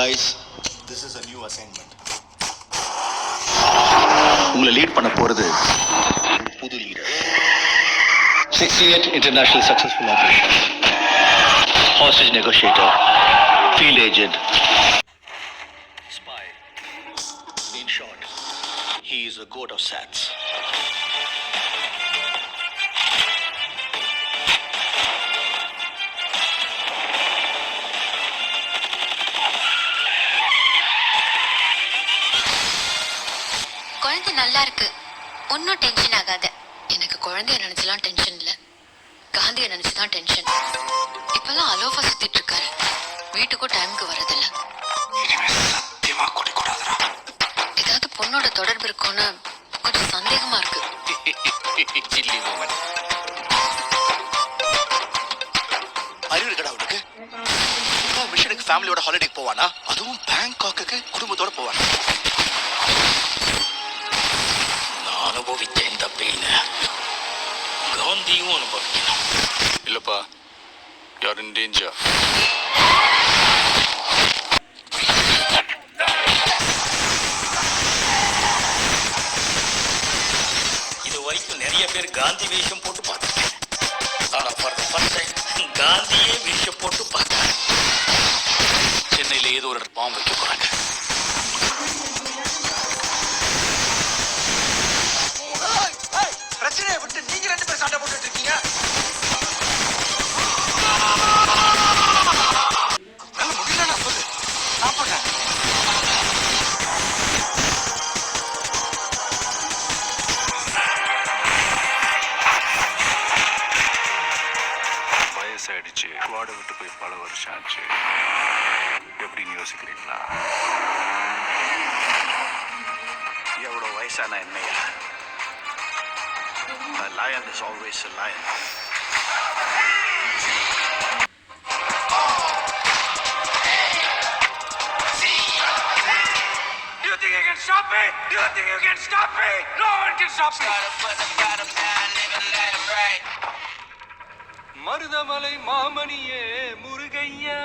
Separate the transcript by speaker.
Speaker 1: guys, this is a new assignment. உங்களை lead பண்ண போறது புது leader.
Speaker 2: 68th International Successful Operation. Hostage negotiator. Field agent. Spy. In short, he is a goat of SATs.
Speaker 3: குழந்தை நல்லா இருக்கு, ஒன்னும் tension ஆகாத. எனக்கு குழந்தைய நினைச்சலாம் டென்ஷன் இல்ல, காந்திய நினைச்சுதான் டென்ஷன். இப்பெல்லாம் அலோஃபா சுத்திட்டு இருக்காரு, வீட்டுக்கும் டைமுக்கு வரதில்ல.
Speaker 1: சத்தியமா கூடாதுடா.
Speaker 3: ஏதாவது பொண்ணோட தொடர்பு இருக்கும்னு கொஞ்சம் சந்தேகமா இருக்கு.
Speaker 1: அறிவு இருக்கடா அவனுக்கு. மிஷனுக்கு ஃபேமிலியோட ஹாலிடேக்கு போவானா? அதுவும் பேங்காக்கு குடும்பத்தோட போவானா? நான் அனுபவித்த இந்த பெயின காந்தியும் அனுபவிக்கணும். இல்லப்பா, you're in danger.
Speaker 4: இது வரைக்கும் நிறைய பேர் காந்தி வேஷம் போட்டு பார்த்துருக்கேன். ஆனா ஃபார் தி ஃபர்ஸ்ட் டைம் காந்தியே வேஷம் போட்டு பார்த்தேன்.
Speaker 1: சென்னையில ஏதோ ஒரு பாம்பு வைக்க போறாங்க. பிரச்சனையை விட்டு நீங்க 2 பேர் சண்டை போட்டுட்டு இருக்கீங்க. நல்ல முடியல நான் சொல்லு. சாப்பிடுங்க.
Speaker 5: வயசாயிடுச்சு, வாட விட்டு போய் பல வருஷம் ஆச்சு. எப்படின்னு யோசிக்கிறீங்களா? எவ்வளோ வயசான என்னையா? A lion is always a lion.
Speaker 6: Do you think you can stop me? Do you think you can stop me? No one can stop me. Marudhamalai மாமணியே முருகையா.